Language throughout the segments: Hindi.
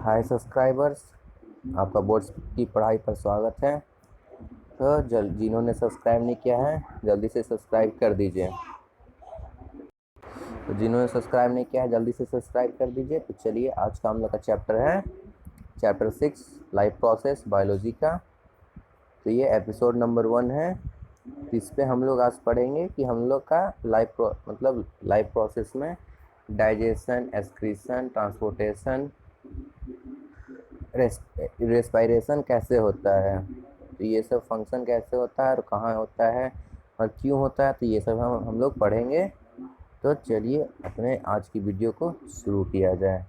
हाय सब्सक्राइबर्स, आपका बोर्ड्स की पढ़ाई पर स्वागत है। तो जिन्होंने सब्सक्राइब नहीं किया है जल्दी से सब्सक्राइब कर दीजिए। तो जिन्होंने सब्सक्राइब नहीं किया है जल्दी से सब्सक्राइब कर दीजिए। तो चलिए, आज का हम लोग का चैप्टर है चैप्टर 6 लाइफ प्रोसेस बायोलॉजी का। तो ये एपिसोड नंबर 1 है। तो इस पर हम लोग आज पढ़ेंगे कि हम लोग का लाइफ प्रोसेस में डाइजेशन, एक्सक्रीशन, ट्रांसपोर्टेशन, रेस्पायरेशन कैसे होता है। तो ये सब फंक्शन कैसे होता है और कहाँ होता है और क्यों होता है, तो ये सब हम लोग पढ़ेंगे। तो चलिए अपने आज की वीडियो को शुरू किया जाए।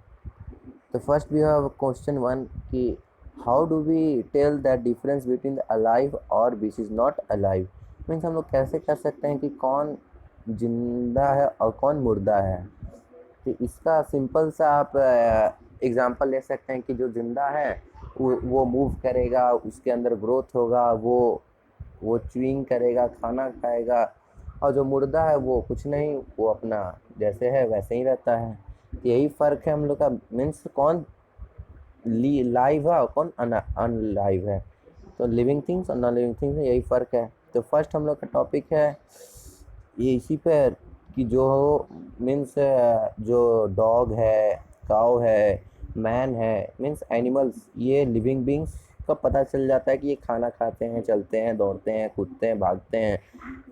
तो फर्स्ट वी हैव क्वेश्चन 1 कि how do we tell that difference between alive और which is not alive. Means हम लोग कैसे कर सकते हैं कि कौन जिंदा है और कौन मुर्दा है। तो इसका सिंपल सा आप एग्ज़ाम्पल ले सकते हैं कि जो ज़िंदा है वो मूव करेगा, उसके अंदर ग्रोथ होगा, वो च्यूइंग करेगा, खाना खाएगा। और जो मुर्दा है वो कुछ नहीं, वो अपना जैसे है वैसे ही रहता है। तो यही फ़र्क है हम लोग का, मीन्स कौन लाइव है और कौन अनलाइव है। तो लिविंग थिंग्स और नॉन लिविंग थिंग्स में यही फ़र्क है। तो फर्स्ट हम लोग का टॉपिक है ये इसी पे कि जो मीन्स जो डॉग है, काऊ है, मैन है, मीन्स एनिमल्स, ये लिविंग बींग्स का पता चल जाता है कि ये खाना खाते हैं, चलते हैं, दौड़ते हैं, कूदते हैं, भागते हैं।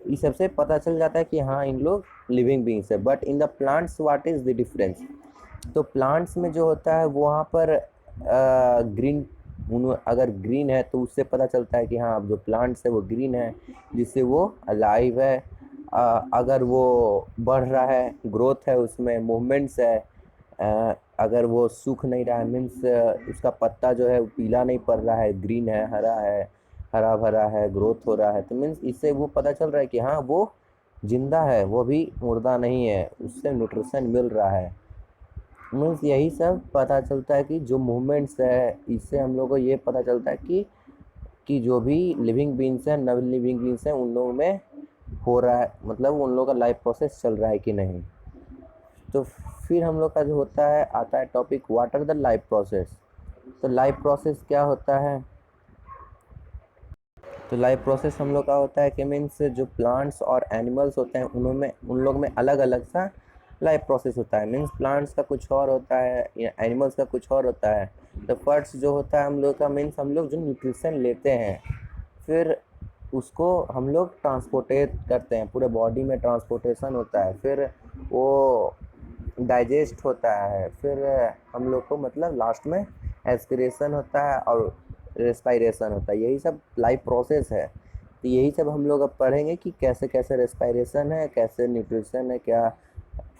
इस सबसे पता चल जाता है कि हाँ इन लोग लिविंग बींग्स है। But in the plants what is the difference. तो प्लांट्स में जो होता है वहाँ पर ग्रीन, अगर ग्रीन है तो उससे पता चलता है कि हाँ अब जो प्लांट्स है वो ग्रीन है, जिससे वो अलाइव है। अगर वो बढ़ रहा है, ग्रोथ है, उसमें मूवमेंट्स है। अगर वो सूख नहीं रहा है, मीन्स उसका पत्ता जो है वो पीला नहीं पड़ रहा है, ग्रीन है, हरा भरा है, ग्रोथ हो रहा है, तो मीन्स इससे वो पता चल रहा है कि हाँ वो जिंदा है, वो भी मुर्दा नहीं है, उससे न्यूट्रिशन मिल रहा है। मीन्स यही सब पता चलता है कि जो मूवमेंट्स है, इससे हम लोग को ये पता चलता है कि जो भी लिविंग बींग्स हैं, नॉन लिविंग बींग्स हैं, उन लोगों में हो रहा है, मतलब उन लोगों का लाइफ प्रोसेस चल रहा है कि नहीं। तो फिर हम लोग का जो होता है आता है topic what are the life process. तो लाइफ प्रोसेस क्या होता है। तो लाइफ प्रोसेस हम लोग का होता है कि मीन्स जो प्लांट्स और एनिमल्स होते हैं उन लोग में अलग अलग सा लाइफ प्रोसेस होता है। मीन्स प्लांट्स का कुछ और होता है या एनिमल्स का कुछ और होता है। तो फर्स्ट जो होता है हम लोग का, मीन्स हम लोग जो न्यूट्रिशन लेते हैं, फिर उसको हम लोग ट्रांसपोर्टेट करते हैं, पूरे बॉडी में ट्रांसपोर्टेशन होता है, फिर वो डाइजेस्ट होता है, फिर हम लोग को मतलब लास्ट में एस्पिरेशन होता है और रेस्पायरेशन होता है। यही सब लाइफ प्रोसेस है। तो यही सब हम लोग अब पढ़ेंगे कि कैसे कैसे रेस्पायरेशन है, कैसे न्यूट्रिशन है, क्या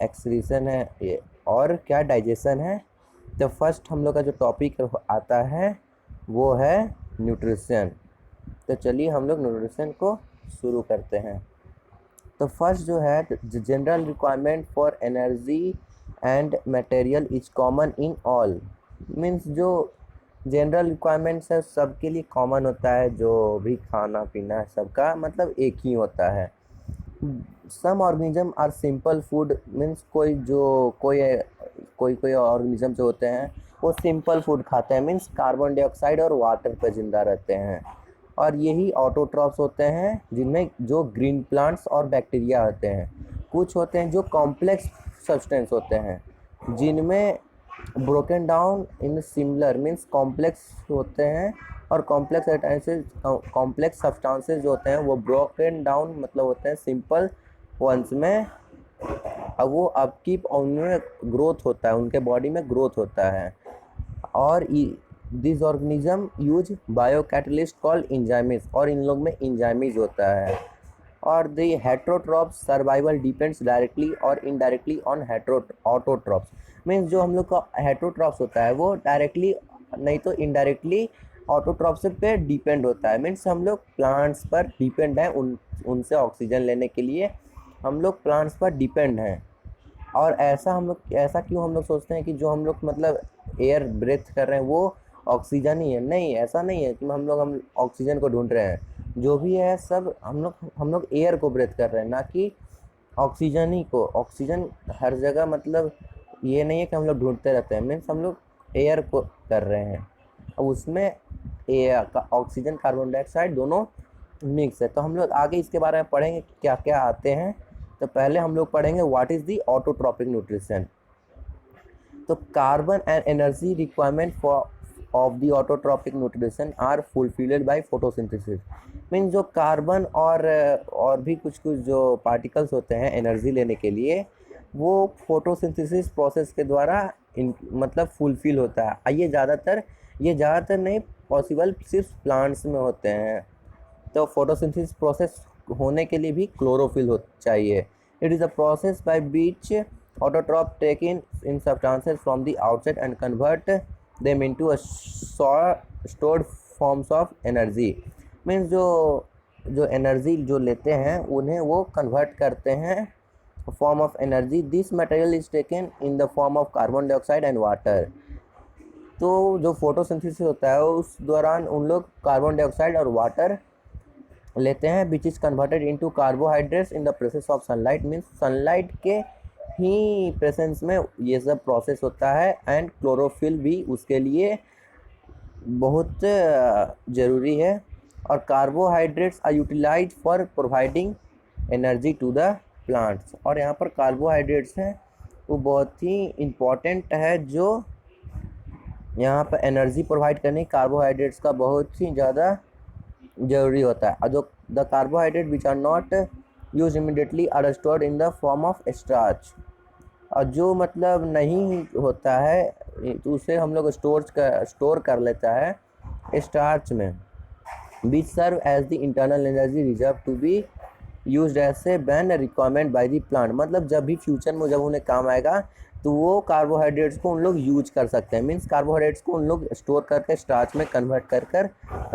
एक्सक्रीशन है ये, और क्या डाइजेशन है। तो फर्स्ट हम लोग का जो टॉपिक आता है वो है न्यूट्रिशन। तो चलिए हम लोग न्यूट्रिशन को शुरू करते हैं। तो फर्स्ट जो है, general requirement for energy and material is common in all. Means जो जनरल रिक्वायरमेंट्स है सबके लिए कॉमन होता है, जो भी खाना पीना है सबका मतलब एक ही होता है। Some organism are simple food, means कोई ऑर्गेनिज्म जो होते हैं वो सिंपल फूड खाते हैं, मीन्स कार्बन डाइऑक्साइड और वाटर पर जिंदा रहते हैं। और यही ऑटोट्रॉफ्स होते हैं जिनमें जो ग्रीन प्लांट्स और बैक्टीरिया होते हैं। कुछ होते हैं जो कॉम्प्लेक्स सब्सटेंस होते हैं, जिनमें broken down in similar, means complex होते हैं, और कॉम्प्लेक्स सब्सटेंसेस जो होते हैं वो ब्रोकन डाउन मतलब होते हैं सिंपल वंस में। अब वो आपकी उनमें ग्रोथ होता है, उनके बॉडी में ग्रोथ होता है। और this organism use biocatalyst called enzymes, और इन लोग में इंजाइमिस होता है। और the heterotrophs survival depends directly और इनडायरेक्टली ऑन ऑटोट्रॉप्स। मीन्स जो हम लोग का हेट्रोट्रॉप्स होता है वो डायरेक्टली नहीं तो इनडायरेक्टली ऑटोट्रॉप्स पे डिपेंड होता है। मीन्स हम लोग प्लांट्स पर डिपेंड हैं, उनसे ऑक्सीजन लेने के लिए हम लोग प्लांट्स पर डिपेंड हैं। और ऐसा क्यों हम लोग सोचते हैं कि जो हम लोग मतलब एयर ब्रेथ कर रहे हैं वो ऑक्सीजन ही है। नहीं, ऐसा नहीं है कि हम ऑक्सीजन को ढूंढ रहे हैं। जो भी है सब हम लोग एयर को ब्रेथ कर रहे हैं, ना कि ऑक्सीजन ही को। ऑक्सीजन हर जगह मतलब ये नहीं है कि हम लोग ढूंढते रहते हैं। मीन्स हम लोग एयर को कर रहे हैं। अब उसमें एयर का ऑक्सीजन कार्बन डाइऑक्साइड दोनों मिक्स है। तो हम लोग आगे इसके बारे में पढ़ेंगे क्या क्या आते हैं। तो पहले हम लोग पढ़ेंगे what is the autotrophic nutrition. तो carbon and energy requirement for of the autotrophic nutrition are fulfilled by photosynthesis. Mean जो कार्बन और भी कुछ कुछ जो पार्टिकल्स होते हैं एनर्जी लेने के लिए, वो फोटोसिंथेसिस प्रोसेस के द्वारा मतलब फुलफिल होता है। ये ज़्यादातर नहीं पॉसिबल सिर्फ प्लांट्स में होते हैं। तो फोटोसिंथेसिस प्रोसेस होने के लिए भी क्लोरोफिल हो चाहिए। It is a process by beach autotroph take in substances from the outside and convert them into a stored forms of energy। Means जो एनर्जी जो लेते हैं उन्हें वो कन्वर्ट करते हैं form of energy. This material is taken in the form of carbon dioxide and water. तो जो फोटोसिंथेसिस होता है उस दौरान उन लोग कार्बन डाइऑक्साइड और वाटर लेते हैं, which is converted into carbohydrates in the presence of sunlight. Means sunlight के ही प्रेजेंस में ये सब प्रोसेस होता है। एंड क्लोरोफिल भी उसके लिए बहुत ज़रूरी है। और carbohydrates are utilised for providing energy to the plants. और यहाँ पर कार्बोहाइड्रेट्स हैं वो बहुत ही इम्पॉर्टेंट है, जो यहाँ पर एनर्जी प्रोवाइड करने कार्बोहाइड्रेट्स का बहुत ही ज़्यादा ज़रूरी होता है। और जो the carbohydrate which are not use immediately are stored in the form of starch. और जो मतलब नहीं होता है तो उसे हम लोग स्टोर कर लेता है स्टार्च में। Which serve as the internal energy reserve to be use as a when requirement by the plant. मतलब जब भी फ्यूचर में जब उन्हें काम आएगा तो वो कार्बोहाइड्रेट्स को उन लोग यूज कर सकते हैं। मीन्स कार्बोहाइड्रेट्स को उन लोग स्टोर करके स्टार्च में कन्वर्ट कर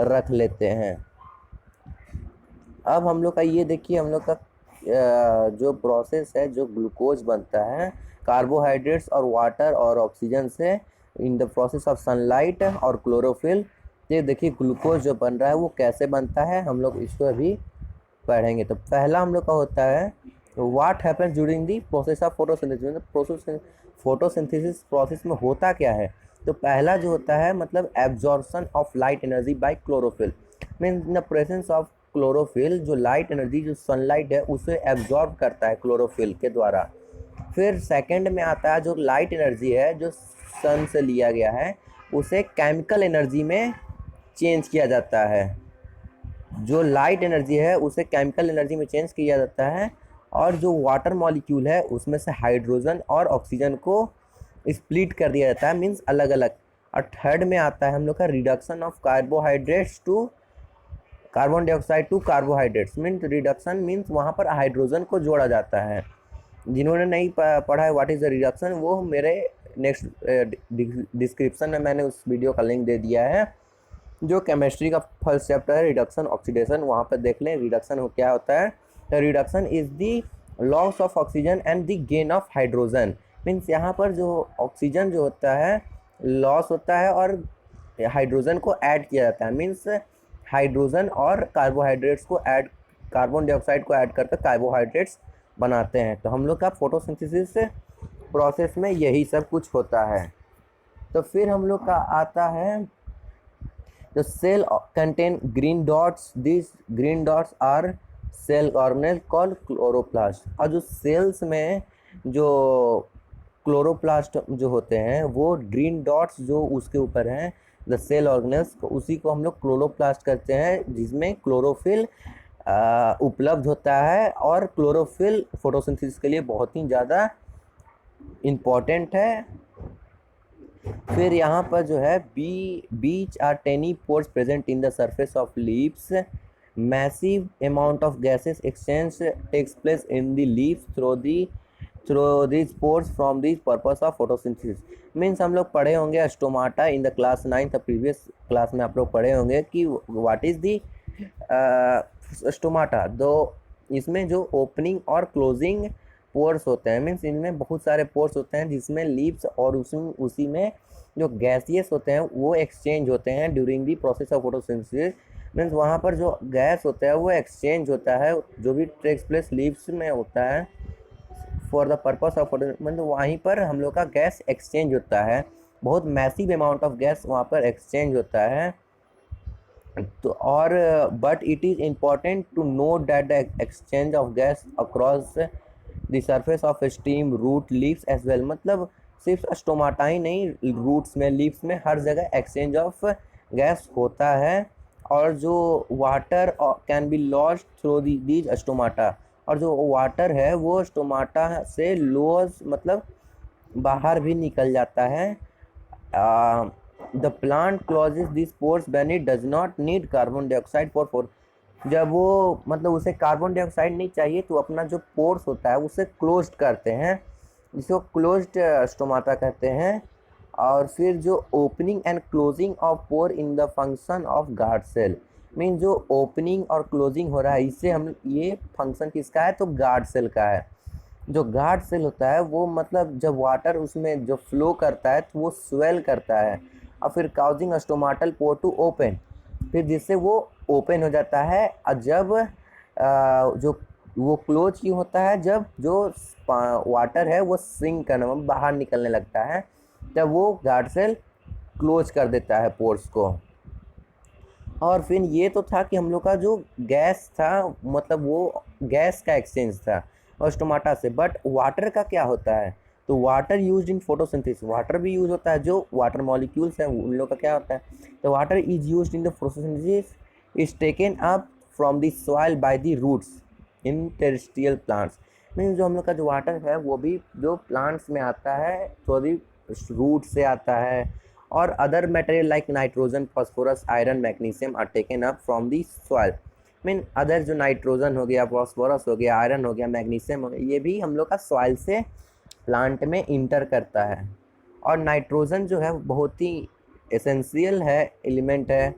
रख लेते हैं। अब हम लोग का ये देखिए, हम लोग का जो प्रोसेस है, जो ग्लूकोज बनता है कार्बोहाइड्रेट्स और वाटर और ऑक्सीजन से in the process of sunlight और क्लोरोफिल। ये देखिए ग्लूकोज जो बन रहा है वो कैसे बनता है, हम लोग इसको अभी पढ़ेंगे। तो पहला हम लोग का होता है what happens during the process of photosynthesis. Photosynthesis process में होता क्या है। तो पहला जो होता है मतलब absorption of light energy by chlorophyll. Mean in the presence of chlorophyll, जो लाइट एनर्जी जो सनलाइट है उसे एब्जॉर्ब करता है क्लोरोफिल के द्वारा। फिर सेकंड में आता है जो लाइट एनर्जी है जो सन से लिया गया है उसे केमिकल एनर्जी में चेंज किया जाता है। जो लाइट एनर्जी है उसे केमिकल एनर्जी में चेंज किया जाता है। और जो वाटर मॉलिक्यूल है उसमें से हाइड्रोजन और ऑक्सीजन को स्प्लिट कर दिया जाता है, मीन्स अलग अलग। और थर्ड में आता है हम लोग का reduction of carbohydrates to carbon dioxide to carbohydrates. Means reduction means वहाँ पर हाइड्रोजन को जोड़ा जाता है। जिन्होंने नहीं पढ़ा है व्हाट इज़ द रिडक्शन, वो मेरे नेक्स्ट डिस्क्रिप्शन में मैंने उस वीडियो का लिंक दे दिया है, जो केमिस्ट्री का फर्स्ट चैप्टर है रिडक्शन ऑक्सीडेशन। वहाँ पर देख लें रिडक्शन हो क्या होता है। तो reduction is the loss of oxygen and the gain of hydrogen. Means यहाँ पर जो ऑक्सीजन जो होता है लॉस होता है और हाइड्रोजन को ऐड किया जाता है। मीन्स हाइड्रोजन और कार्बोहाइड्रेट्स को ऐड, कार्बन डाइऑक्साइड को ऐड करके कार्बोहाइड्रेट्स बनाते हैं। तो हम लोग का फोटोसिंथेसिस प्रोसेस में यही सब कुछ होता है। तो फिर हम लोग का आता है The cell contain green dots. These green dots are cell organelles called chloroplast। और जो सेल्स में जो क्लोरोप्लास्ट जो होते हैं वो ग्रीन डॉट्स जो उसके ऊपर हैं द सेल ऑर्गेनेल्स, उसी को हम लोग क्लोरोप्लास्ट करते हैं, जिसमें क्लोरोफिल उपलब्ध होता है। और क्लोरोफिल फोटोसिंथेसिस के लिए बहुत ही ज़्यादा इम्पॉर्टेंट है। फिर यहाँ पर जो है which are tiny pores present in the surface of leaves. Massive amount of gases exchange takes place in the leaves through this pores from this purpose of photosynthesis. Means हम लोग पढ़े होंगे stomata in the class 9, the previous class में आप लोग पढ़े होंगे कि व्हाट इज़ दी स्टोमाटा। दो इसमें जो ओपनिंग और क्लोजिंग पोर्स होते हैं, मीन्स इनमें बहुत सारे पोर्स होते हैं जिसमें लीव्स और उसी में जो गैसियस होते हैं वो एक्सचेंज होते हैं during the process of photosynthesis. Means वहाँ पर जो गैस होता है वो एक्सचेंज होता है, जो भी टेक्स प्लेस लीव्स में होता है for the purpose of photo, मतलब वहीं पर हम लोग का गैस एक्सचेंज होता है। बहुत मैसिव अमाउंट ऑफ गैस वहाँ पर एक्सचेंज होता है। तो और but it is important to note that the exchange of gas across the surface of stem root leaves as well, मतलब सिर्फ स्टोमाटा ही नहीं, रूट्स में लीव्स में हर जगह एक्सचेंज ऑफ गैस होता है। और जो water can be lost through these stomata, और जो वाटर है वो स्टोमाटा से लॉस मतलब बाहर भी निकल जाता है। The plant closes this pores when it does not need carbon dioxide for जब वो मतलब उसे कार्बन डाइऑक्साइड नहीं चाहिए तो अपना जो पोर्स होता है उसे क्लोज्ड करते हैं, जिसको क्लोज्ड स्टोमाटा कहते हैं। और फिर जो opening and closing of pore in the function of guard cell, mean जो ओपनिंग और क्लोजिंग हो रहा है इससे हम ये फंक्शन किसका है, तो गार्ड सेल का है। जो गार्ड सेल होता है वो मतलब जब वाटर उसमें जो फ्लो करता है तो वो स्वेल करता है और फिर causing stomatal pore to open, फिर जिससे वो ओपन हो जाता है। और जब जो वो क्लोज क्यों होता है, जब जो वाटर है वो सिंक करना बाहर निकलने लगता है तब वो गार्ड सेल क्लोज कर देता है पोर्स को। और फिर ये तो था कि हम लोग का जो गैस था मतलब वो गैस का एक्सचेंज था और स्टोमाटा से। बट वाटर का क्या होता है, तो water used in photosynthesis, water भी यूज होता है, जो वाटर मॉलिक्यूल्स हैं उन लोग का क्या होता है, तो water is used in the photosynthesis is taken up from the soil by the roots in terrestrial plants. Mean जो हम लोग का जो वाटर है वो भी जो प्लांट्स में आता है तो रूट से आता है। और other material like nitrogen, phosphorus, iron, magnesium are taken up from the soil. Mean other जो नाइट्रोजन हो गया, फॉस्फोरस हो गया, आयरन हो गया, मैग्नीशियम हो गया, ये भी हम लोग का सॉइल से प्लांट में इंटर करता है। और नाइट्रोजन जो है बहुत ही एसेंशियल है, एलिमेंट है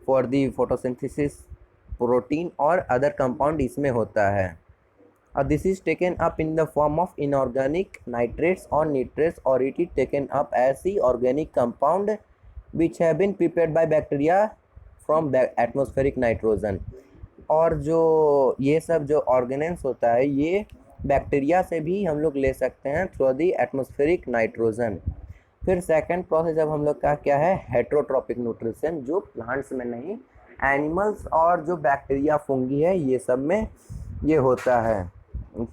फॉर दी फोटोसिंथेसिस, प्रोटीन और अदर कंपाउंड इसमें होता है। This is taken up in the form of inorganic nitrates or nitrates, or it is taken up as the organic compound which have been prepared by bacteria from atmospheric nitrogen। और जो ये सब जो ऑर्गेनेल्स होता है ये बैक्टीरिया से भी हम लोग ले सकते हैं थ्रू दी एटमॉस्फेरिक नाइट्रोजन। फिर सेकंड प्रोसेस अब हम लोग का क्या है, हेट्रोट्रॉपिक न्यूट्रिशन, जो प्लांट्स में नहीं एनिमल्स और जो बैक्टीरिया फंगी है ये सब में ये होता है।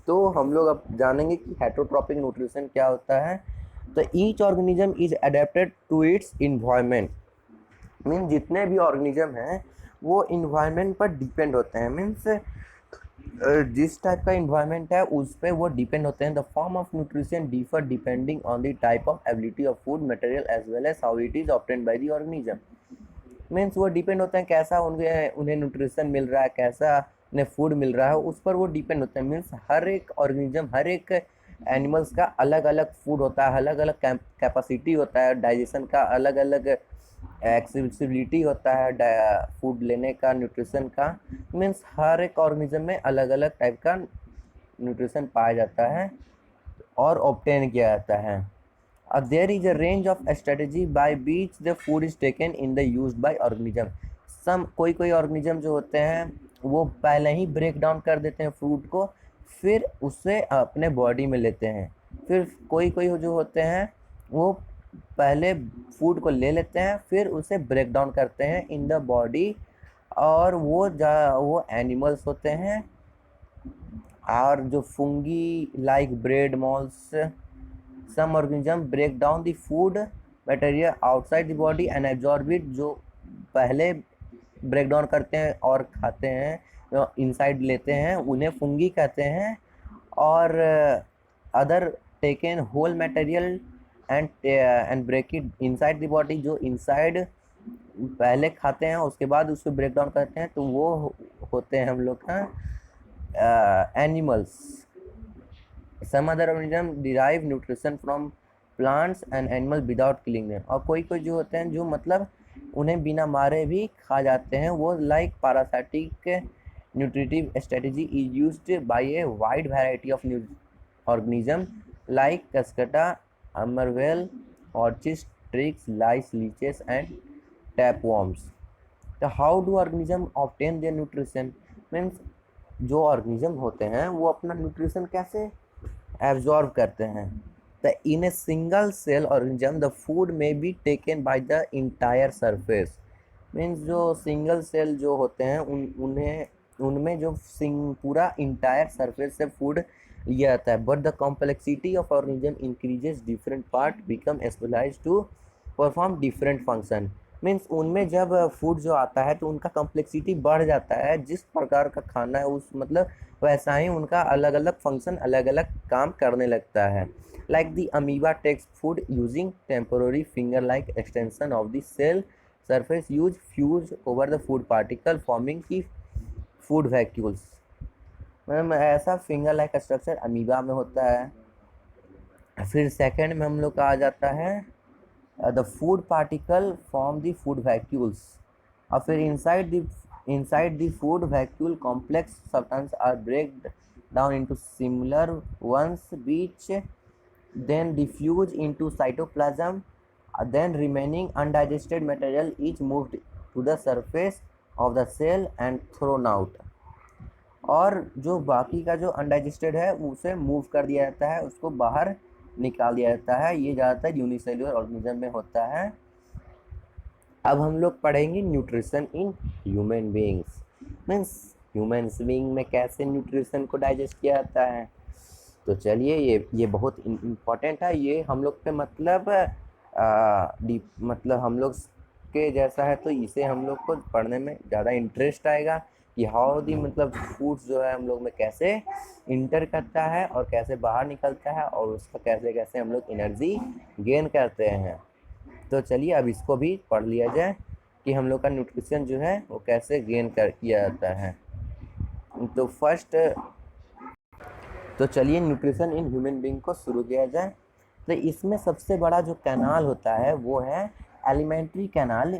तो हम लोग अब जानेंगे कि हेट्रोट्रॉपिक न्यूट्रिशन क्या होता है। तो each organism is adapted to its environment, mean जितने भी ऑर्गेनिज्म हैं वो इन्वायरमेंट पर डिपेंड होते हैं। मीन्स जिस टाइप का इन्वायरमेंट है उस पर वो डिपेंड होते हैं। The form of nutrition differ depending on the type of ability of food material as well as how it is obtained by the organism. Means वो डिपेंड होते हैं कैसा उन्हें न्यूट्रिशन मिल रहा है, कैसा उन्हें फूड मिल रहा है, उस पर वो डिपेंड होता है। मीन्स हर एक ऑर्गेनिज्म, हर एक एनिमल्स का अलग अलग फूड होता है, अलग अलग कैपेसिटी होता है, डाइजेशन का अलग अलग एक्सेसिबिलिटी होता है फूड लेने का, न्यूट्रिशन का। मीन्स हर एक ऑर्गेनिज्म में अलग अलग टाइप का न्यूट्रिशन पाया जाता है और ऑब्टेन किया जाता है। There is a range of strategy by which the food is taken in the use by organism. कोई ऑर्गेनिज्म जो होते हैं वो पहले ही ब्रेक डाउन कर देते हैं फ्रूट को, फिर उससे अपने बॉडी में लेते हैं। फिर कोई जो होते हैं वो पहले फूड को ले लेते हैं फिर उसे ब्रेक डाउन करते हैं इन द बॉडी, और वो एनिमल्स होते हैं। और जो fungi like bread moulds, some organism break down the food material outside the body and absorb it, जो पहले ब्रेक डाउन करते हैं और खाते हैं, जो इनसाइड लेते हैं उन्हें फंगी कहते हैं। और other taken whole material and break it inside the body, जो इनसाइड पहले खाते हैं उसके बाद उसको ब्रेक डाउन करते हैं, तो वो होते हैं हम लोग का animals. Some other organism derive nutrition from plants and animal without killing them. और कोई जो होते हैं जो मतलब उन्हें बिना मारे भी खा जाते हैं, वो like parasitic nutritive strategy is used by a wide variety of organism like cuscuta, अमरवेल, orchid, ticks, lice, leeches and tapeworms. तो how do organism obtain their nutrition, means जो ऑर्गेनिज्म होते हैं वो अपना न्यूट्रिशन कैसे एब्जॉर्ब करते हैं। The in a single cell organism the food may be taken by the entire surface. Means जो सिंगल सेल जो होते हैं उनमें जो पूरा इंटायर सरफेस से फूड लिया जाता है। But the complexity of organism increases, different part become specialise to perform different function. Means उनमें जब फूड जो आता है तो उनका कॉम्प्लेक्सिटी बढ़ जाता है, जिस प्रकार का खाना है उस मतलब वैसा ही उनका अलग अलग फंक्शन अलग अलग काम करने लगता है। Like the amoeba takes food using temporary finger like extension of the cell surface use fuse over the food particle forming की food vacuoles। मैम ऐसा फिंगर लाइक स्ट्रक्चर अमीबा में होता है। फिर सेकंड में हम लोग का आ जाता है the food particle form the food vacuoles. और फिर inside the food vacuole complex substances are break down into similar ones which then diffuse into cytoplasm, then remaining undigested material is moved to the surface of the cell and thrown out। और जो बाकी का जो अनडाइजेस्टेड है उसे मूव कर दिया जाता है, उसको बाहर निकाल दिया जाता है। ये ज़्यादातर यूनिसेल्युलर ऑर्गेनिज्म में होता है। अब हम लोग पढ़ेंगे nutrition in human beings. Means human being में कैसे न्यूट्रिशन को डाइजेस्ट किया जाता है। तो चलिए ये बहुत इम्पॉर्टेंट है। ये हम लोग पे मतलब मतलब हम लोग के जैसा है, तो इसे हम लोग को पढ़ने में ज़्यादा इंटरेस्ट आएगा कि हाउ दी मतलब फूड्स जो है हम लोग में कैसे इंटर करता है और कैसे बाहर निकलता है और उसका कैसे कैसे हम लोग एनर्जी गेन करते हैं। तो चलिए अब इसको भी पढ़ लिया जाए कि हम लोग का न्यूट्रिशन जो है वो कैसे गेन किया जाता है। तो चलिए न्यूट्रिशन इन ह्यूमन बीइंग को शुरू किया जाए। तो इसमें सबसे बड़ा जो कैनाल होता है वो है alimentary canal.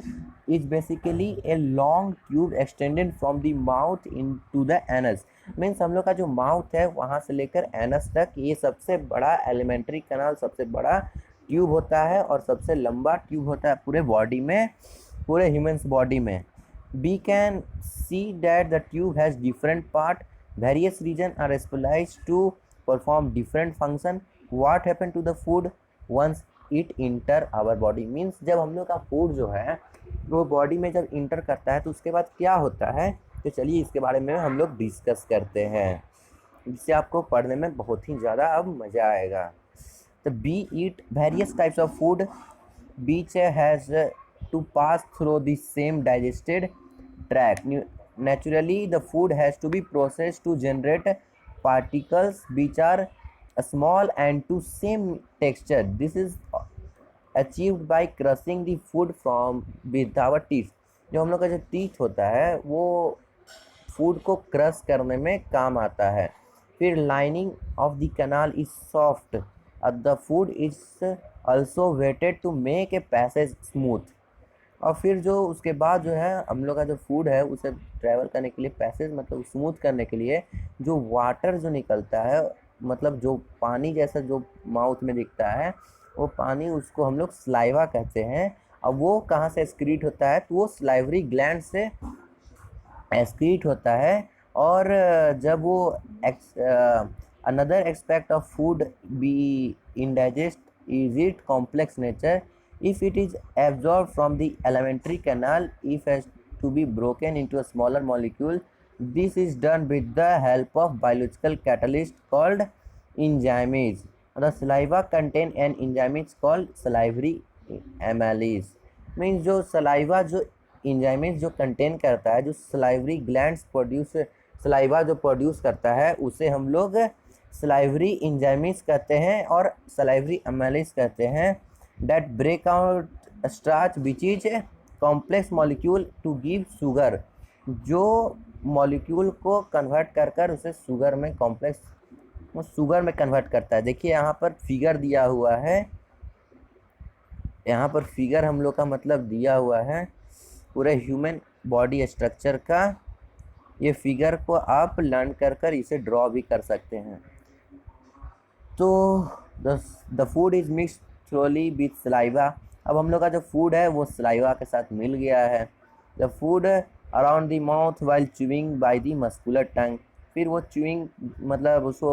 Is basically a long tube extended from the mouth into the anus. Means हम लोग का जो माउथ है वहाँ से लेकर एनस तक ये सबसे बड़ा एलिमेंट्री कैनाल सबसे बड़ा ट्यूब होता है और सबसे लंबा ट्यूब होता है पूरे बॉडी में, पूरे ह्यूमन्स बॉडी में। We can see that the tube has different part, various region are specialised to perform different function. What happened to the food once it enter our body? Means जब हम लोग का फूड जो है वो बॉडी में जब इंटर करता है तो उसके बाद क्या होता है। तो चलिए इसके बारे में हम लोग डिस्कस करते हैं, जिससे आपको पढ़ने में बहुत ही ज़्यादा अब मज़ा आएगा। तो we eat various types of food which has to pass through the same digested track. Naturally the food has to be processed to generate particles which are small and to same texture. This is achieved by crushing the food from with our teeth। जो हम लोग का जो टीथ होता है वो फूड को क्रश करने में काम आता है। फिर lining of the canal is soft, the food is also wetted to make a passage smooth. और फिर जो उसके बाद जो है हम लोग का जो फूड है उसे ट्रैवल करने के लिए पैसेज मतलब स्मूथ करने के लिए जो वाटर जो निकलता है मतलब जो पानी जैसा जो माउथ में दिखता है वो पानी उसको हम लोग सलाइवा कहते हैं। अब वो कहाँ से एक्सक्रीट होता है तो वो सलाइवरी ग्लैंड से एक्सक्रीट होता है। और जब वो another aspect of food be indigest is it complex nature. If it is absorbed from the alimentary canal, if has to be broken into a smaller molecule, this is done with the help of biological catalyst called enzymes. The saliva contain an enzyme called salivary amylase। Means जो saliva जो enzymes जो contain करता है, जो salivary glands produce saliva जो produce करता है उसे हम लोग salivary enzymes कहते हैं और salivary amylase कहते हैं। that break out starch which is a complex molecule to give sugar। जो मॉलिक्यूल को कन्वर्ट कर कर उसे शुगर में कॉम्प्लेक्स शुगर में कन्वर्ट करता है। देखिए यहाँ पर फिगर दिया हुआ है, यहाँ पर फिगर हम लोग का मतलब दिया हुआ है पूरे ह्यूमन बॉडी स्ट्रक्चर का। ये फिगर को आप लर्न कर कर इसे ड्रॉ भी कर सकते हैं। तो the food is mixed thoroughly with saliva. अब हम लोग का जो फूड है वो सलाइवा के साथ मिल गया है। The food around the mouth while chewing by the muscular tongue. फिर वो च्यूइंग मतलब उसको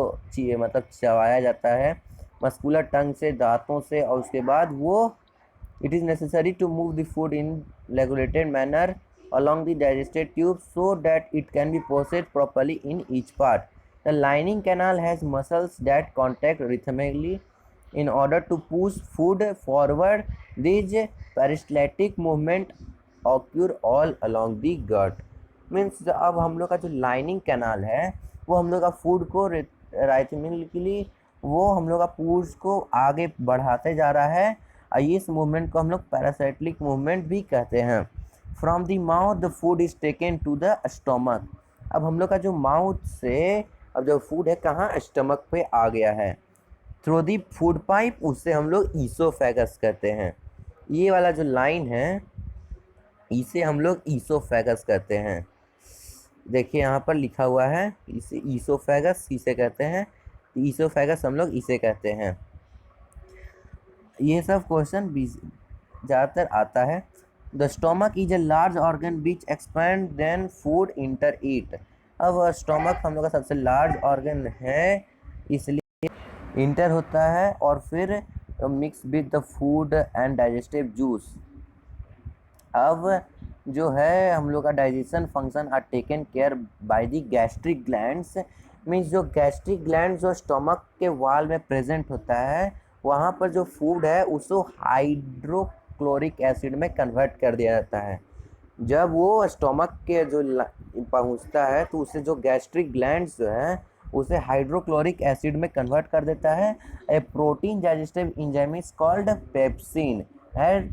मतलब चबाया जाता है मस्कुलर टंग से, दांतों से, और उसके बाद वो it is necessary to move the food in regulated manner along the digestive tube so that it can be processed properly in each part. The lining canal has muscles that contract rhythmically in order to push food forward. These peristaltic movement occur all along the gut. Means अब हम लोग का जो लाइनिंग कैनाल है वो हम लोग का फूड को राइथमिकली वो हम लोग का पूर्स को आगे बढ़ाते जा रहा है। इस मूवमेंट को हम लोग पैरासाइक्लिक मूवमेंट भी कहते हैं। From the mouth the food is taken to the stomach. अब हम लोग का जो माउथ से अब जो फूड है कहाँ, स्टमक पे आ गया है। थ्रू दी फूड पाइप, उससे हम लोग ईसोफेगस कहते हैं। ये वाला जो लाइन है इसे हम लोग ईसोफेगस कहते हैं। देखिए यहाँ पर लिखा हुआ है, इसे ईसोफेगस इसे कहते हैं। ईसोफेगस हम लोग इसे कहते हैं। ये सब क्वेश्चन ज़्यादातर आता है। The stomach is a large organ which expand then food enter it. अब स्टोमक हम लोग का सबसे लार्ज ऑर्गन है, इसलिए इंटर होता है और फिर mix with the food and digestive juice. अब जो है हम लोग का digestion function are taken care by the gastric glands. Means जो गैस्ट्रिक ग्लैंड जो स्टोमक के वाल में प्रेजेंट होता है वहाँ पर जो फूड है उसको हाइड्रोक्लोरिक एसिड में कन्वर्ट कर दिया जाता है। जब वो स्टोमक के जो पहुँचता है तो उससे जो गैस्ट्रिक ग्लैंड्स जो है उसे हाइड्रोक्लोरिक एसिड में कन्वर्ट कर देता है। A protein digestive enzyme is called pepsin and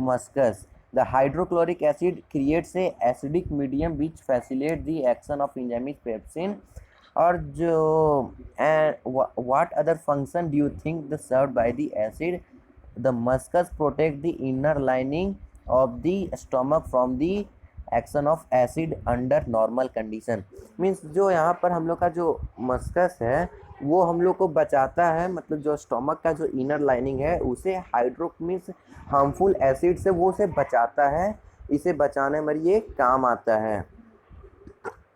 mucus. The hydrochloric acid creates a acidic medium which facilitates the action of enzyme pepsin। और जो what other function do you think the served by the acid? The muscus protect the inner lining of the stomach from the action of acid under normal condition। Means जो यहाँ पर हम लोग का जो मस्कस है वो हम लोग को बचाता है, मतलब जो स्टोमक का जो इनर लाइनिंग है उसे हाइड्रो मीन्स हार्मफुल एसिड से वो उसे बचाता है। इसे बचाने में ये काम आता है।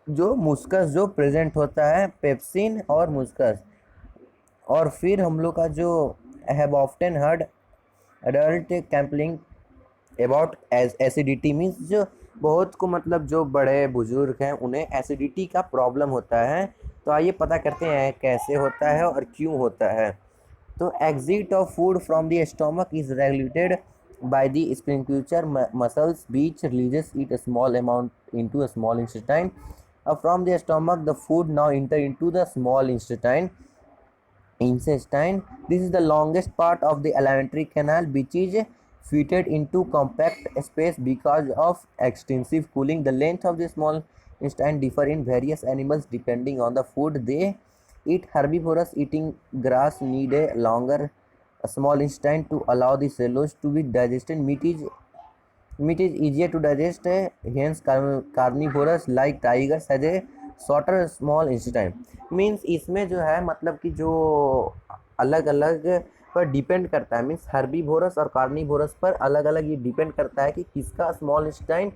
जो मुस्कस जो प्रेजेंट होता है पेप्सिन और मुस्कस। और फिर हम लोग का जो have often heard adult complaint about acidity. Means जो बहुत को मतलब जो बड़े बुजुर्ग हैं उन्हें एसिडिटी का प्रॉब्लम होता है। तो आइए पता करते हैं कैसे होता है और क्यों होता है। तो exit of food from the stomach is regulated by the sphincter muscles which releases it a small amount into a small intestine. From the stomach the food now enter into the small intestine. This is the longest part of the alimentary canal which is fitted into compact space because of extensive cooling. The length of the small intestine differ in various animals depending on the food they eat. Herbivorous eating grass need a longer small intestine to allow the cellulose to be digested. Meat is easier to digest, hence carnivorous like tigers has a shorter small intestine. Means इसमें जो है मतलब कि जो अलग अलग पर डिपेंड करता है। मीन्स हर्बीवोरस और कार्निवोरस पर अलग अलग ये डिपेंड करता है कि किसका स्मॉल इंटेस्टाइन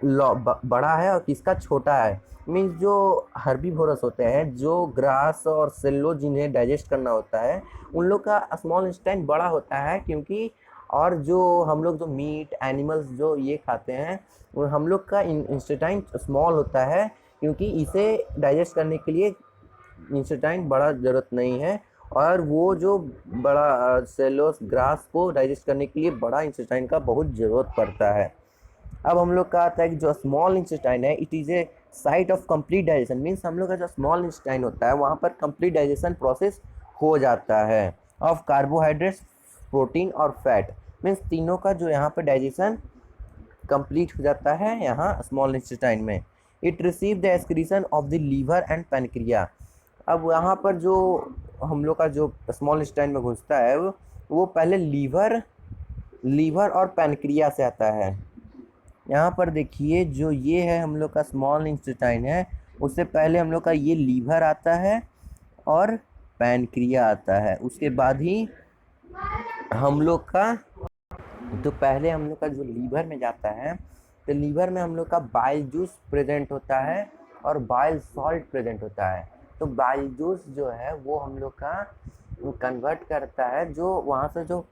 बड़ा है और किसका छोटा है। मीन्स जो हर्बीवोरस होते हैं जो ग्रास और सेल्यूलोज जिन्हें डाइजेस्ट करना होता है उन लोग का स्मॉल इंटेस्टाइन बड़ा होता है, क्योंकि और जो हम लोग जो मीट एनिमल्स जो ये खाते हैं हम लोग का इंटेस्टाइन स्मॉल होता है, क्योंकि इसे डाइजेस्ट करने के लिए इंटेस्टाइन बड़ा ज़रूरत नहीं है। और वो जो बड़ा सेल्यूलोज ग्रास को डाइजेस्ट करने के लिए बड़ा इंटेस्टाइन का बहुत ज़रूरत पड़ता है। अब हम लोग का आता है कि जो स्मॉल इंटेस्टाइन है it is a site of complete digestion. Means हम लोग का जो स्मॉल इंटेस्टाइन होता है वहाँ पर कंप्लीट डाइजेशन प्रोसेस हो जाता है ऑफ कार्बोहाइड्रेट्स, प्रोटीन और फैट। मीन्स तीनों का जो यहाँ पर डाइजेशन कंप्लीट हो जाता है यहाँ स्मॉल इंटेस्टाइन में। It receive the excretion of the liver and pancreas. अब यहाँ पर जो हम लोग का जो स्मॉल इंटेस्टाइन में घुसता है वो पहले लीवर और पैनक्रिया से आता है। यहाँ पर देखिए जो ये है हम लोग का स्मॉल इंटेस्टाइन है उससे पहले हम लोग का ये लीवर आता है और पैनक्रिया आता है। उसके बाद ही हम लोग का तो पहले हम लोग का जो लीवर में जाता है तो लीवर में हम लोग का बाइल जूस प्रेजेंट होता है और बाइल सॉल्ट प्रेजेंट होता है। तो बाइल जूस जो है वो हम लोग का कन्वर्ट करता है, जो वहाँ से जो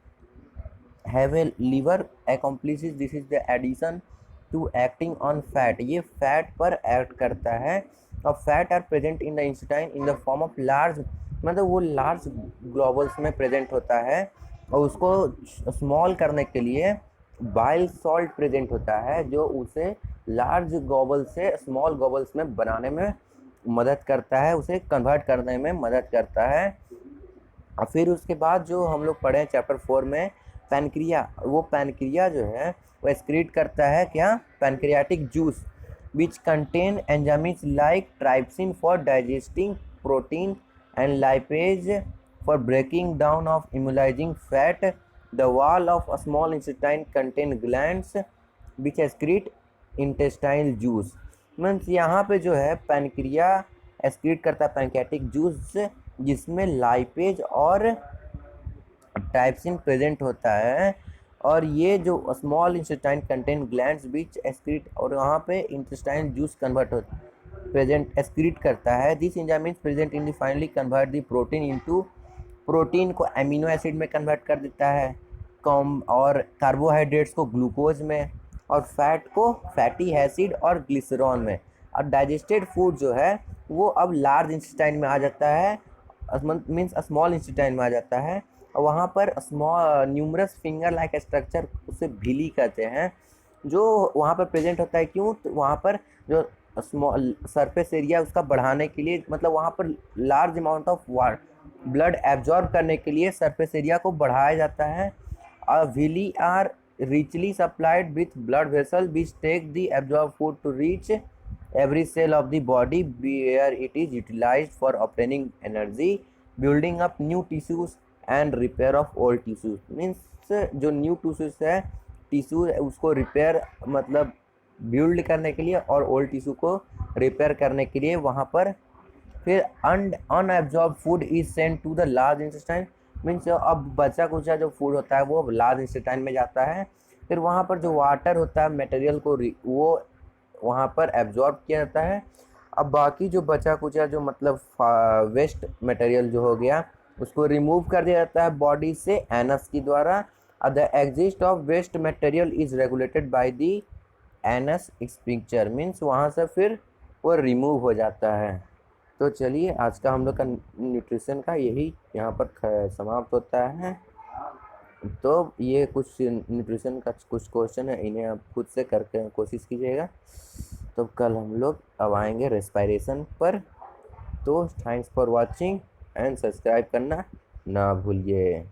have a liver accomplishes this is the addition to acting on fat, ये फैट पर एक्ट करता है। और fat are present in the intestine in the form of large, मतलब वो लार्ज ग्लोबल्स में प्रेजेंट होता है, और उसको स्मॉल करने के लिए बाइल सॉल्ट प्रेजेंट होता है, जो उसे लार्ज ग्लोबल से स्मॉल ग्लोबल्स में बनाने में मदद करता है, उसे कन्वर्ट करने में मदद करता है। और फिर उसके बाद जो हम लोग पढ़े चैप्टर 4 में पैनक्रिया, वो पैनक्रिया जो है वो एक्सक्रीट करता है क्या, pancreatic juice which contain enzymes like trypsin for digesting protein and lipase for breaking down of emulsifying fat. The wall of a small intestine contain glands which excrete intestinal juice. Means यहाँ पे जो है पैनक्रिया एक्सक्रीट करता है पैनक्रियाटिक जूस, जिसमें लाइपेज और ट्राइप्सिन प्रेजेंट होता है, और ये जो small intestine contain glands which excrete, और वहाँ पे इंटेस्टाइन जूस कन्वर्ट होता प्रेजेंट एक्सक्रीट करता है। This enzyme is present in the finally convert the protein into, protein को अमीनो एसिड में कन्वर्ट कर देता है, और कार्बोहाइड्रेट्स को ग्लूकोज में, और फैट को फैटी एसिड और ग्लिसरॉल में। और डाइजेस्टेड फूड जो है वो अब लार्ज इंटेस्टाइन में आ जाता है, मीन्स स्मॉल इंटेस्टाइन में आ जाता है, और वहाँ पर small numerous finger like structure, उसे विली कहते हैं, जो वहाँ पर प्रेजेंट होता है। क्यों? तो वहाँ पर जो स्मॉल सरफेस एरिया उसका बढ़ाने के लिए, मतलब वहाँ पर large amount of blood absorb करने के लिए सरफेस एरिया को बढ़ाया जाता है। Villi are richly supplied with blood vessel which take the absorbed food to reach every cell of the body where it is utilized for obtaining energy, building up new tissues and repair of old tissues। Means जो न्यू टिश्यूज है, टिश्यू उसको रिपेयर मतलब बिल्ड करने के लिए, और ओल्ड टिश्यू को रिपेयर करने के लिए वहाँ पर फिर unabsorb food is sent to the large intestine. Means अब बचा कुचा जो फूड होता है वो लार्ज इंटेस्टाइन में जाता है, फिर वहाँ पर जो वाटर होता है मटेरियल को वो वहाँ पर एब्जॉर्ब किया जाता है। अब बाकी जो बचा कुचा जो मतलब वेस्ट मटेरियल जो हो गया उसको रिमूव कर दिया जाता है बॉडी से एनस के द्वारा। The exit of waste material is regulated by the anus sphincter, means वहाँ से फिर वो रिमूव हो जाता है। तो चलिए आज का हम लोग का न्यूट्रिशन का यही यहाँ पर समाप्त होता है। तो ये कुछ न्यूट्रिशन का कुछ क्वेश्चन है, इन्हें आप खुद से करके कोशिश कीजिएगा। तो कल हम लोग अब आएंगे रेस्पिरेशन पर। तो thanks for watching and subscribe करना ना भूलिए।